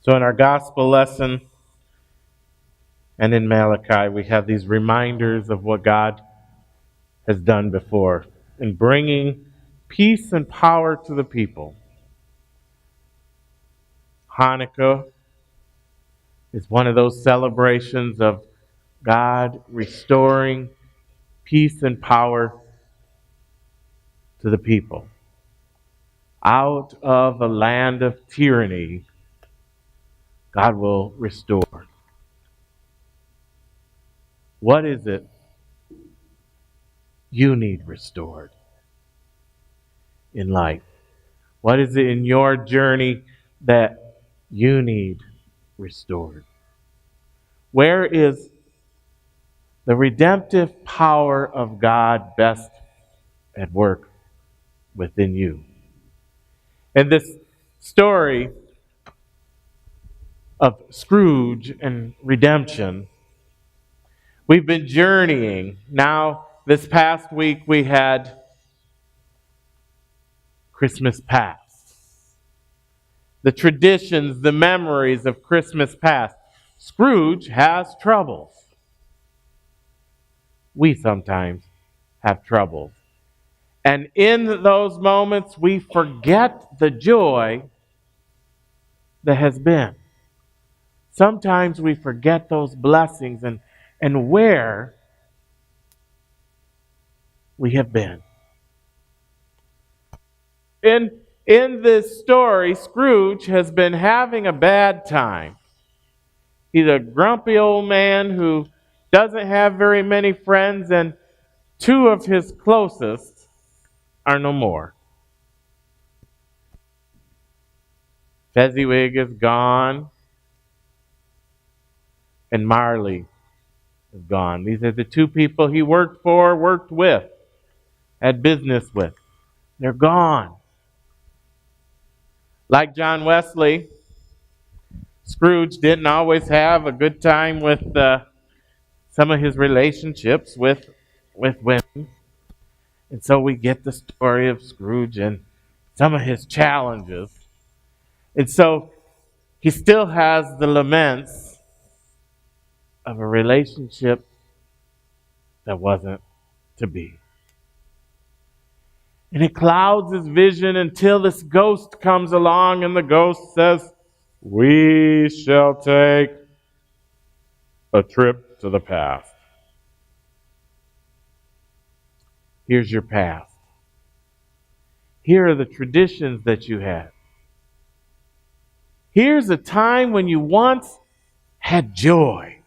So in our gospel lesson and in Malachi, we have these reminders of what God has done before in bringing peace and power to the people. Hanukkah is one of those celebrations of God restoring peace and power to the people. Out of a land of tyranny, God will restore. What is it you need restored in life? What is it in your journey that you need restored? Where is the redemptive power of God best at work within you? In this story of Scrooge and redemption, we've been journeying. Now, this past week we had Christmas past. The traditions, the memories of Christmas past. Scrooge has troubles. We sometimes have troubles. And in those moments, we forget the joy that has been. Sometimes we forget those blessings and where we have been. In this story, Scrooge has been having a bad time. He's a grumpy old man who doesn't have very many friends, and two of his closest are no more. Fezziwig is gone, and Marley is gone. These are the two people he worked for, worked with, had business with. They're gone. Like John Wesley, Scrooge didn't always have a good time with some of his relationships with women. And so we get the story of Scrooge and some of his challenges. And so he still has the laments of a relationship that wasn't to be. And it clouds his vision until this ghost comes along, and the ghost says, "We shall take a trip to the past. Here's your past. Here are the traditions that you had. Here's a time when you once had joy.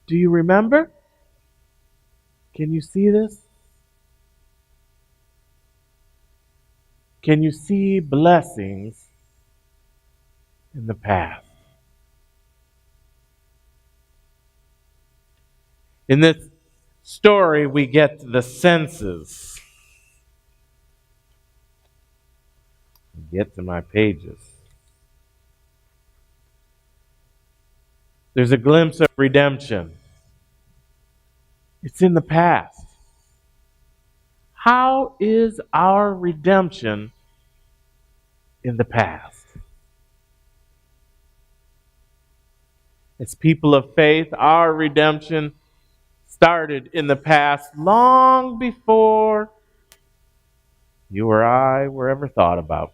Do you remember? Can you see this? Can you see blessings in the past?" In this story, we get the senses. Get to my pages. There's a glimpse of redemption. It's in the past. How is our redemption in the past? As people of faith, our redemption started in the past long before you or I were ever thought about.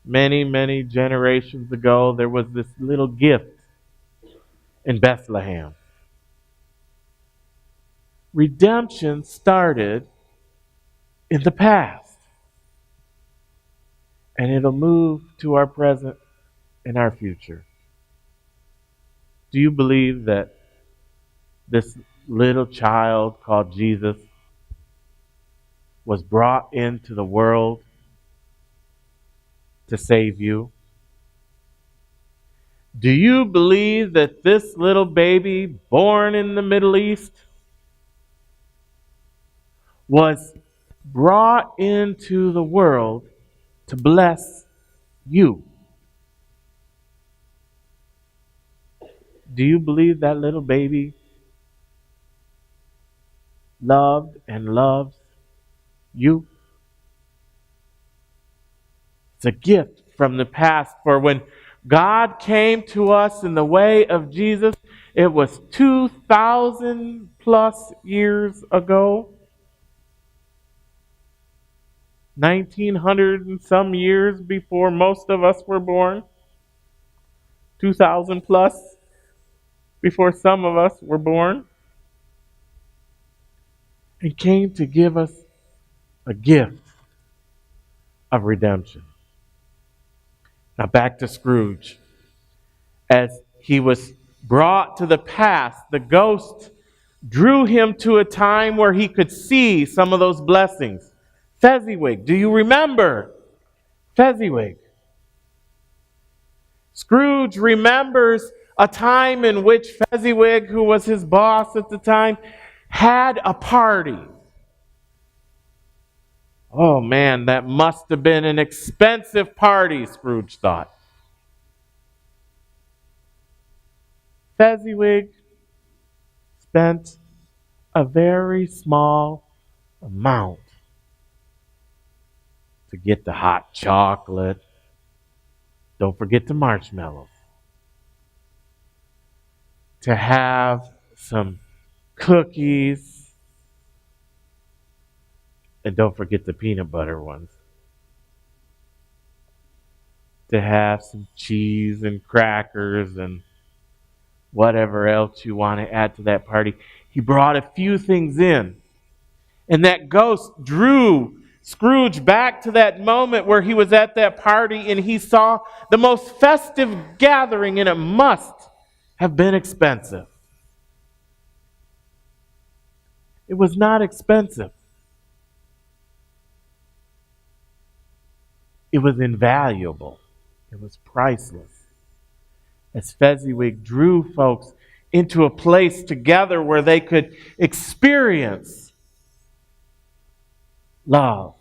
Many, many generations ago, there was this little gift in Bethlehem. Redemption started in the past, and it'll move to our present and our future. Do you believe that this little child called Jesus was brought into the world to save you? Do you believe that this little baby born in the Middle East was brought into the world to bless you? Do you believe that little baby loved and loves you? It's a gift from the past. For when God came to us in the way of Jesus, it was 2,000 plus years ago. 1,900 and some years before most of us were born. 2,000 plus before some of us were born. He came to give us a gift of redemption. Now back to Scrooge. As he was brought to the past, the ghost drew him to a time where he could see some of those blessings. Fezziwig, do you remember Fezziwig? Scrooge remembers a time in which Fezziwig, who was his boss at the time, had a party. Oh man, that must have been an expensive party, Scrooge thought. Fezziwig spent a very small amount to get the hot chocolate. Don't forget the marshmallows. To have some cookies. And don't forget the peanut butter ones. To have some cheese and crackers and whatever else you want to add to that party. He brought a few things in. And that ghost drew Scrooge back to that moment where he was at that party and he saw the most festive gathering, and it must have been expensive. It was not expensive. It was invaluable. It was priceless. As Fezziwig drew folks into a place together where they could experience love,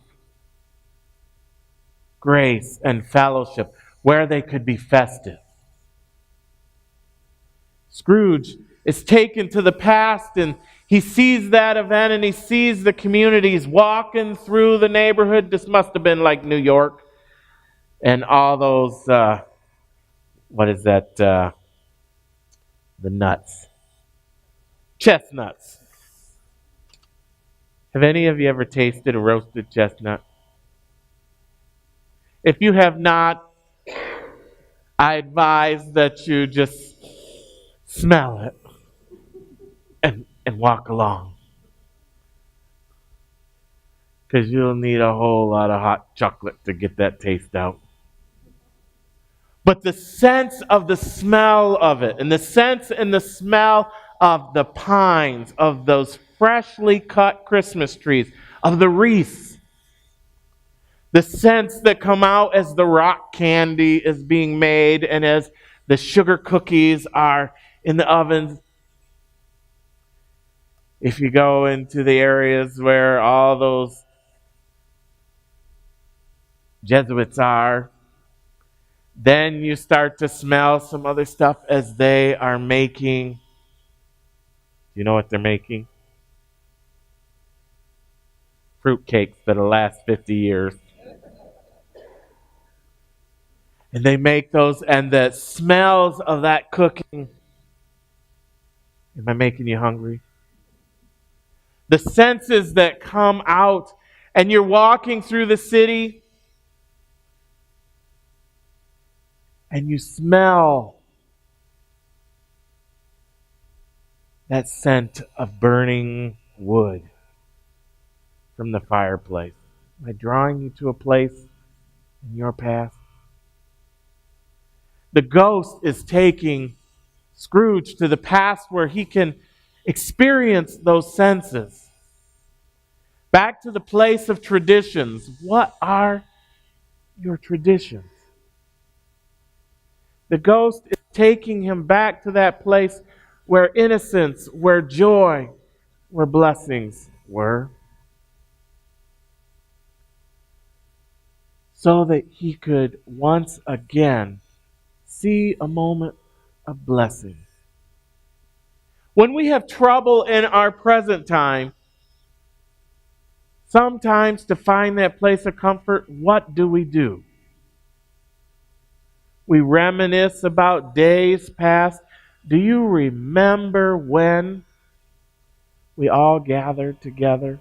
grace, and fellowship, where they could be festive. Scrooge is taken to the past and he sees that event and he sees the communities walking through the neighborhood. This must have been like New York. And all those, what is that? The nuts. Chestnuts. Have any of you ever tasted a roasted chestnut? If you have not, I advise that you just smell it and walk along. Because you'll need a whole lot of hot chocolate to get that taste out. But the sense of the smell of it, and the sense and the smell of the pines, of those freshly cut Christmas trees, of the wreaths, the scents that come out as the rock candy is being made and as the sugar cookies are in the ovens. If you go into the areas where all those Jesuits are, then you start to smell some other stuff as they are making. You know what they're making? Fruit cakes that'll last 50 years. And they make those, and the smells of that cooking. Am I making you hungry? The senses that come out, and you're walking through the city, and you smell that scent of burning wood from the fireplace. Am I drawing you to a place in your past? The ghost is taking Scrooge to the past where he can experience those senses. Back to the place of traditions. What are your traditions? The ghost is taking him back to that place where innocence, where joy, where blessings were, so that he could once again see a moment of blessing. When we have trouble in our present time, sometimes to find that place of comfort, what do? We reminisce about days past. Do you remember when we all gathered together?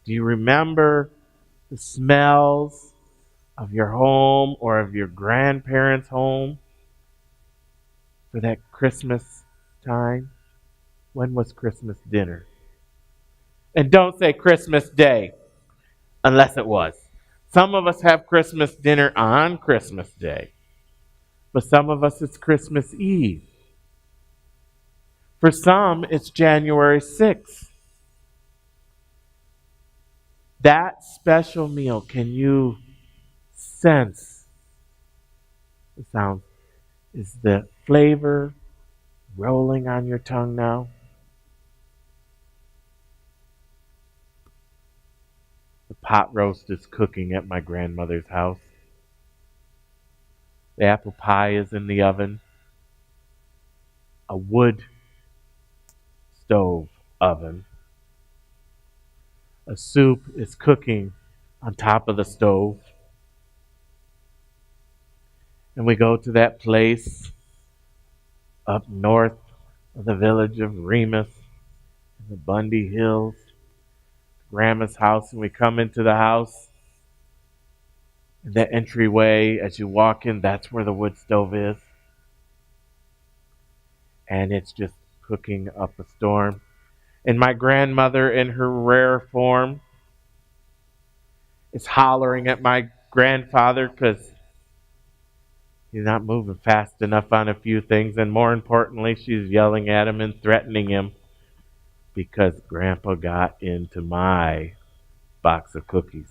Do you remember the smells of your home or of your grandparents' home for that Christmas time? When was Christmas dinner? And don't say Christmas Day unless it was. Some of us have Christmas dinner on Christmas Day, but some of us it's Christmas Eve. For some, it's January 6th. That special meal, can you sense the sound? Is the flavor rolling on your tongue now? The pot roast is cooking at my grandmother's house. The apple pie is in the oven. A wood stove oven. A soup is cooking on top of the stove. And we go to that place up north of the village of Remus in the Bundy Hills, Grandma's house, and we come into the house. And the entryway, as you walk in, that's where the wood stove is. And it's just cooking up a storm. And my grandmother, in her rare form, is hollering at my grandfather because he's not moving fast enough on a few things. And more importantly, she's yelling at him and threatening him because Grandpa got into my box of cookies.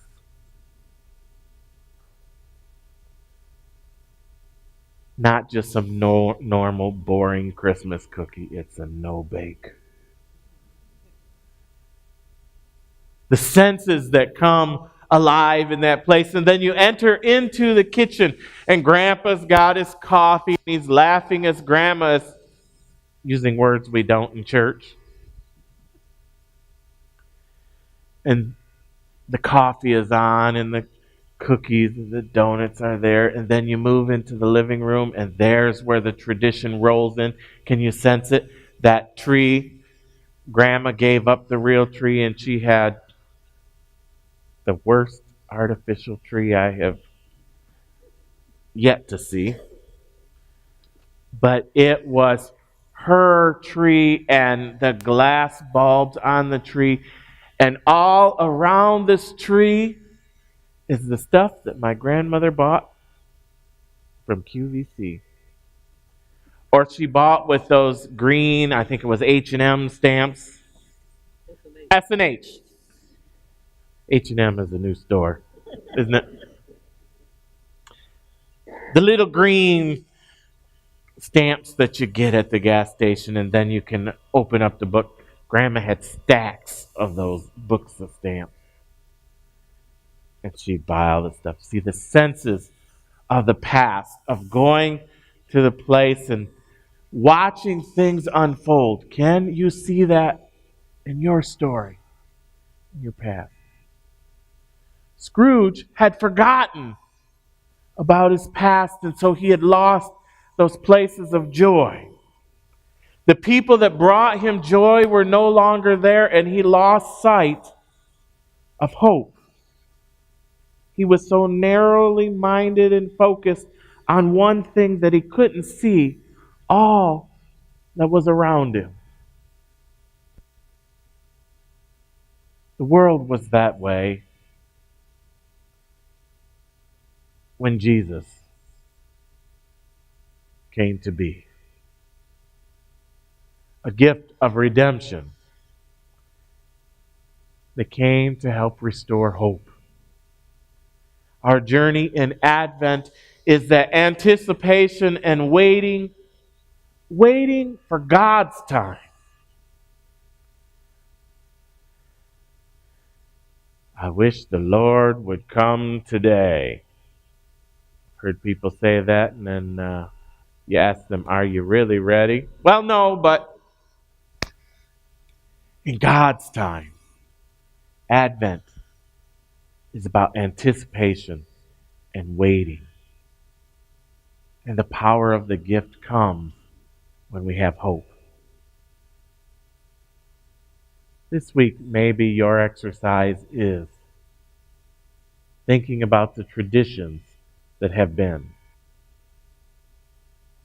Not just some normal, boring Christmas cookie. It's a no-bake. The senses that come alive in that place. And then you enter into the kitchen, and Grandpa's got his coffee, and he's laughing as Grandma is using words we don't in church. And the coffee is on, and the cookies and the donuts are there. And then you move into the living room, and there's where the tradition rolls in. Can you sense it? That tree, Grandma gave up the real tree, and she had the worst artificial tree I have yet to see. But it was her tree and the glass bulbs on the tree. And all around this tree is the stuff that my grandmother bought from QVC. Or she bought with those green, I think it was H&M stamps. S&H. H&M is a new store, isn't it? The little green stamps that you get at the gas station, and then you can open up the book. Grandma had stacks of those books of stamps. And she'd buy all the stuff. See, the senses of the past, of going to the place and watching things unfold. Can you see that in your story, in your past? Scrooge had forgotten about his past, and so he had lost those places of joy. The people that brought him joy were no longer there, and he lost sight of hope. He was so narrowly minded and focused on one thing that he couldn't see all that was around him. The world was that way when Jesus came to be. A gift of redemption that came to help restore hope. Our journey in Advent is that anticipation and waiting for God's time. I wish the Lord would come today. Heard people say that, and then you ask them, are you really ready? Well, no, but in God's time, Advent is about anticipation and waiting. And the power of the gift comes when we have hope. This week, maybe your exercise is thinking about the traditions that have been.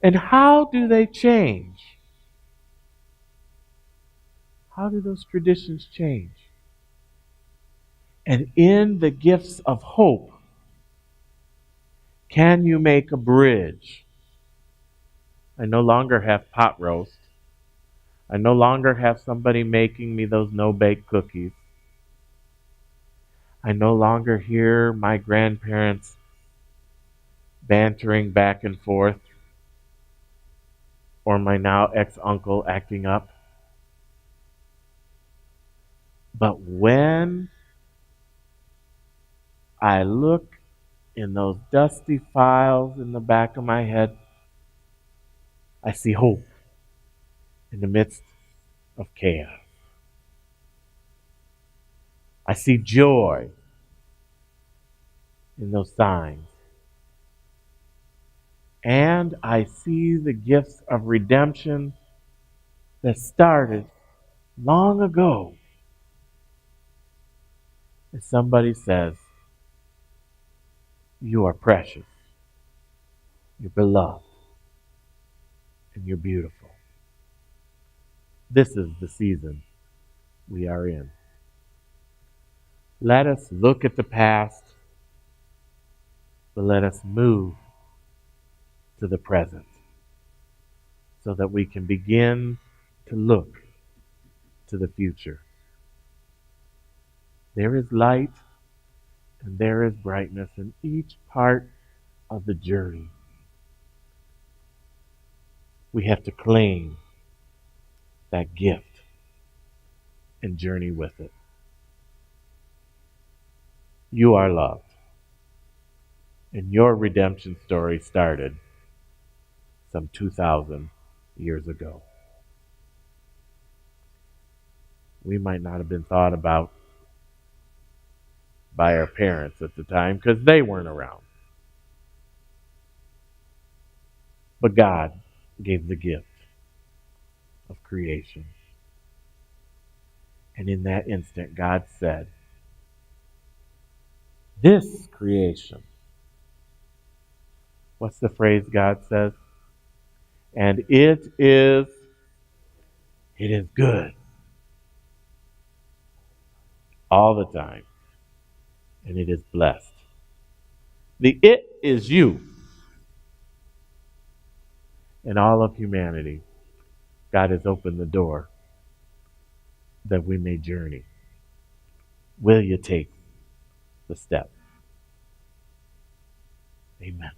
And how do they change? How do those traditions change? And in the gifts of hope, can you make a bridge? I no longer have pot roast. I no longer have somebody making me those no-bake cookies. I no longer hear my grandparents bantering back and forth or my now ex-uncle acting up. But when I look in those dusty files in the back of my head, I see hope in the midst of chaos. I see joy in those signs. And I see the gifts of redemption that started long ago. And somebody says, you are precious, you're beloved, and you're beautiful. This is the season we are in. Let us look at the past, but let us move to the present so that we can begin to look to the future. There is light and there is brightness in each part of the journey. We have to claim that gift and journey with it. You are loved. And your redemption story started some 2,000 years ago. We might not have been thought about by our parents at the time because they weren't around. But God gave the gift of creation. And in that instant, God said, this creation, what's the phrase God says? And it is good all the time. And it is blessed. The it is you and all of humanity. God has opened the door that we may journey. Will you take the step? Amen.